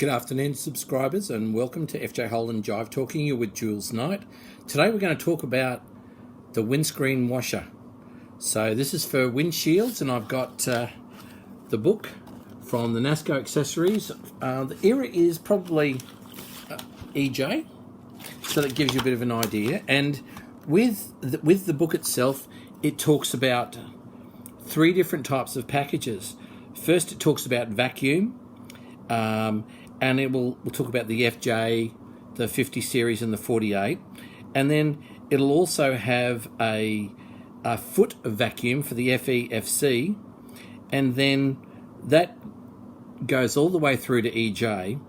Good afternoon, subscribers, and welcome to FJ Holden Jive Talking. You with Jules Knight. Today we're going to talk about the windscreen washer. So this is for windshields, and I've got the book from the NASCO accessories. The era is probably EJ, so that gives you a bit of an idea. And with the book itself, it talks about three different types of packages. First, it talks about vacuum. And we'll talk about the FJ, the 50 series and the 48. And then it'll also have a foot of vacuum for the FE, FC. And then that goes all the way through to EJ.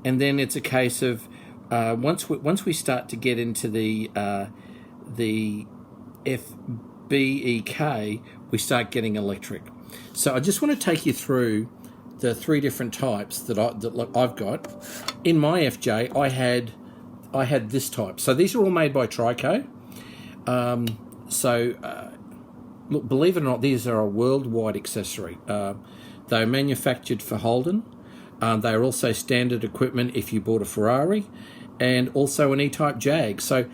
And then it's a case of once we start to get into the FBEK, we start getting electric. So I just want to take you through the three different types that I've got. In my FJ, I had this type. So these are all made by Tricoat. Look, believe it or not, these are a worldwide accessory. They're manufactured for Holden. They are also standard equipment if you bought a Ferrari, and also an E-type Jag. So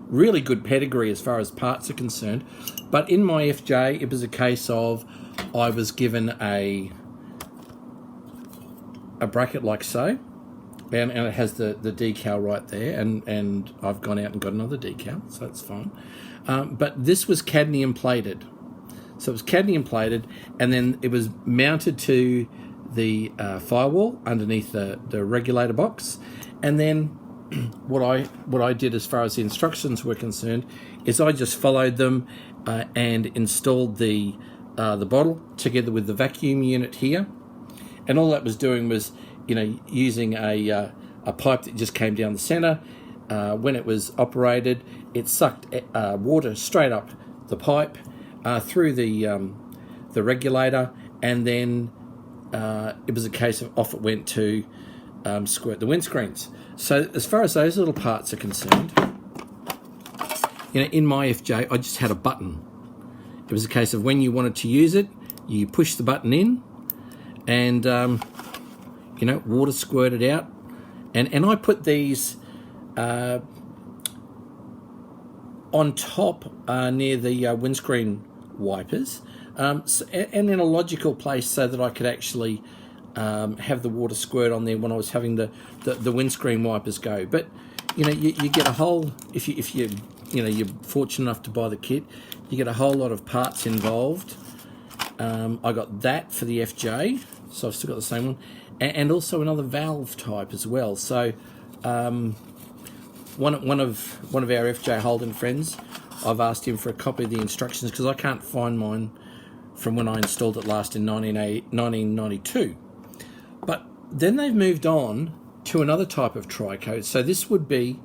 really good pedigree as far as parts are concerned. But in my FJ, it was a case of I was given a bracket like so, and it has the decal right there, and I've gone out and got another decal, so that's fine. But this was cadmium plated. So it was cadmium plated, and then it was mounted to the firewall underneath the regulator box. And then what I did as far as the instructions were concerned is I just followed them and installed the bottle together with the vacuum unit here, and all that was doing was, using a pipe that just came down the center. When it was operated, it sucked water straight up the pipe through the regulator, and then it was a case of off it went to squirt the windscreens. So as far as those little parts are concerned, in my FJ, I just had a button. It was a case of when you wanted to use it, you push the button in, and water squirted out. And I put these on top near the windscreen wipers, and in a logical place so that I could actually have the water squirt on there when I was having the windscreen wipers go. But you get a whole, if you're fortunate enough to buy the kit, you get a whole lot of parts involved. I got that for the FJ, so I've still got the same one, and also another valve type as well. So one of our FJ Holden friends, I've asked him for a copy of the instructions because I can't find mine from when I installed it last in 1992. But then they've moved on to another type of Tricoat. So this would be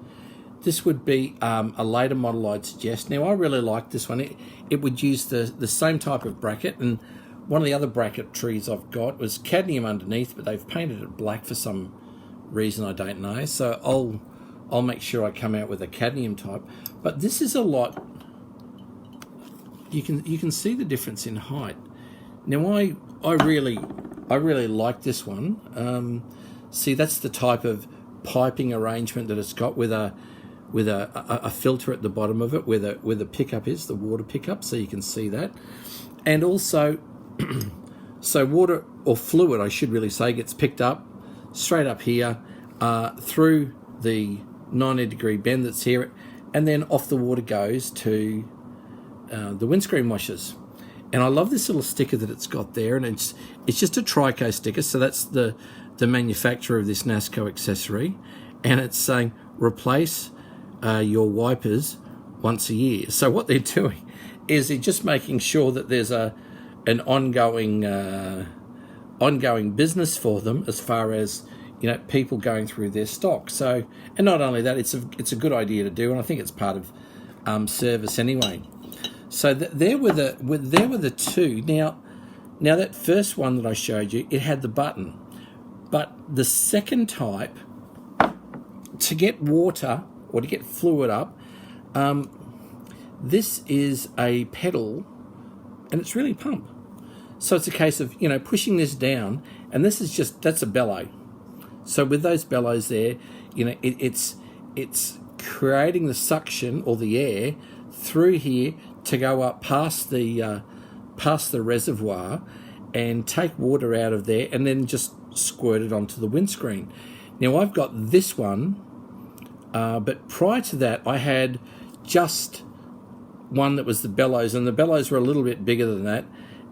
a later model, I'd suggest. Now, I really like this one. It would use the same type of bracket, and one of the other bracketries I've got was cadmium underneath, but they've painted it black for some reason I don't know. So I'll make sure I come out with a cadmium type. But this is a lot. You can see the difference in height. Now, I really like this one. See, that's the type of piping arrangement that it's got with a filter at the bottom of it, where the pickup is, the water pickup, so you can see that. And also, so water or fluid, I should really say, gets picked up straight up here through the 90-degree bend that's here, and then off the water goes to the windscreen washers. And I love this little sticker that it's got there, and it's just a Tricoat sticker, so that's the manufacturer of this NASCO accessory, and it's saying replace your wipers once a year. So what they're doing is they're just making sure that there's an ongoing business for them as far as people going through their stock. So, and not only that, it's a good idea to do, and I think it's part of service anyway. So there were the two. Now that first one that I showed you, it had the button, but the second type, to get water or to get fluid up, this is a pedal, and it's really pump. So it's a case of pushing this down, And this is that's a bellow. So with those bellows there, it's creating the suction or the air through here to go up past the reservoir and take water out of there and then just squirt it onto the windscreen. Now I've got this one, but prior to that I had just one that was the bellows, and the bellows were a little bit bigger than that,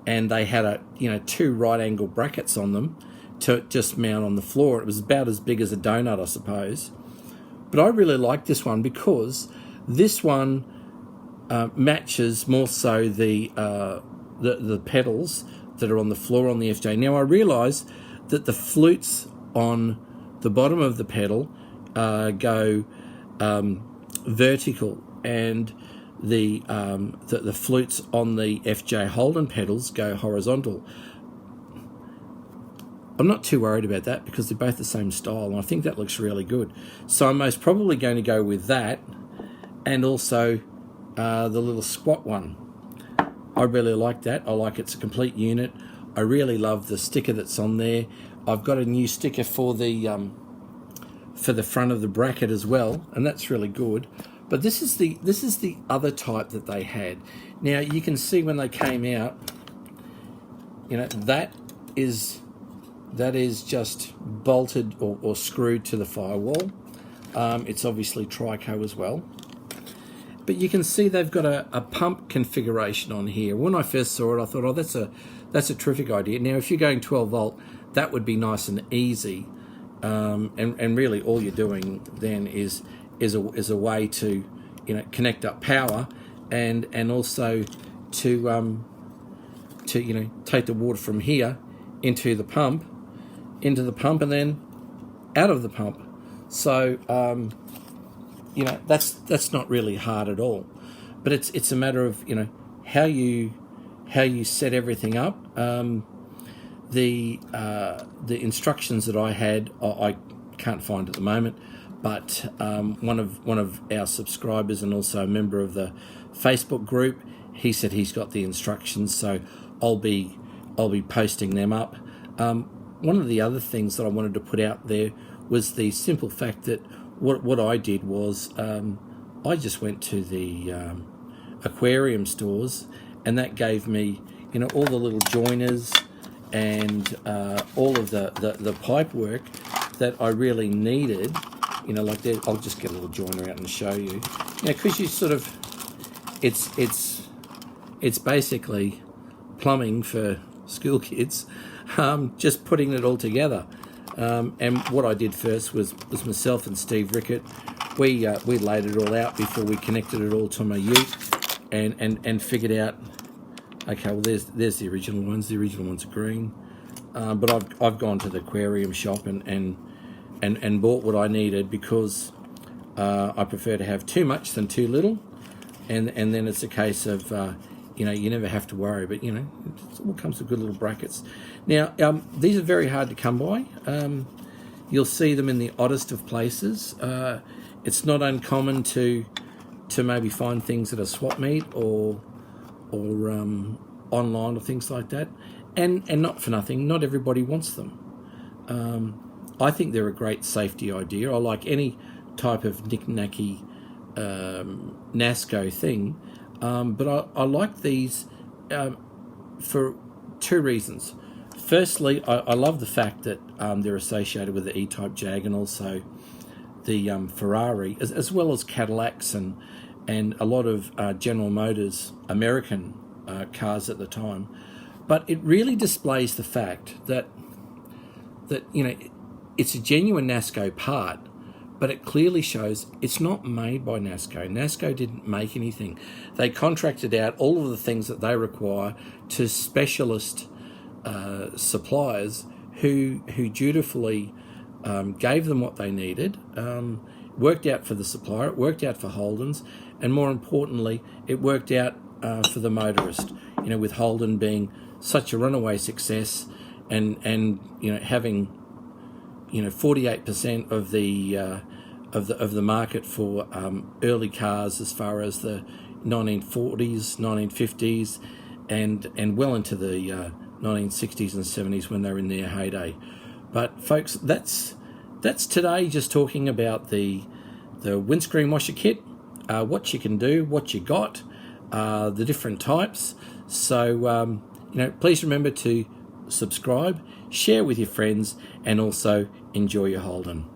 and they had two right angle brackets on them to just mount on the floor. It was about as big as a donut, I suppose. But I really like this one because this one matches more so the pedals that are on the floor on the FJ. Now I realise that the flutes on the bottom of the pedal go vertical, and the flutes on the FJ Holden pedals go horizontal. I'm not too worried about that because they're both the same style, and I think that looks really good. So I'm most probably going to go with that, and also the little squat one. I really like that. I like it's a complete unit. I really love the sticker that's on there. I've got a new sticker for the front of the bracket as well, and that's really good. But this is the other type that they had. Now you can see when they came out, that is just bolted or screwed to the firewall. It's obviously Tricoat as well. But you can see they've got a pump configuration on here. When I first saw it, I thought, oh, that's a terrific idea. Now, if you're going 12 volt, that would be nice and easy. And really all you're doing then is a way to connect up power and also to take the water from here into the pump and then out of the pump. So that's not really hard at all. But it's a matter of how you set everything up. The instructions that I had, I can't find at the moment, but one of our subscribers and also a member of the Facebook group, he said he's got the instructions, so I'll be posting them up. One of the other things that I wanted to put out there was the simple fact that what I did was I just went to the aquarium stores, and that gave me all the little joiners and all of the pipe work that I really needed. Like that. I'll just get a little joiner out and show you. Because you sort of, it's basically plumbing for school kids, just putting it all together. And what I did first was myself and Steve Rickett. We laid it all out before we connected it all to my ute, and figured out. Okay, well there's the original ones. The original ones are green, but I've gone to the aquarium shop and bought what I needed because I prefer to have too much than too little, and then it's a case of you never have to worry. But it all comes with good little brackets. Now these are very hard to come by. You'll see them in the oddest of places. It's not uncommon to maybe find things at a swap meet or online or things like that, and not for nothing, not everybody wants them. I think they're a great safety idea. I like any type of knick-knacky NASCO thing, but I like these for two reasons. Firstly, I love the fact that they're associated with the E-Type Jag and also the Ferrari, as well as Cadillacs and a lot of General Motors American cars at the time. But it really displays the fact that it's a genuine NASCO part, but it clearly shows it's not made by NASCO. NASCO didn't make anything. They contracted out all of the things that they require to specialist suppliers who dutifully gave them what they needed, worked out for the supplier, it worked out for Holden's, and more importantly, it worked out for the motorist. With Holden being such a runaway success, and having 48% of the market for early cars as far as the 1940s, 1950s, and well into the 1960s and 70s when they were in their heyday. But folks, that's today, just talking about the windscreen washer kit, what you can do, what you got, the different types. So please remember to subscribe, share with your friends, and also enjoy your Holden.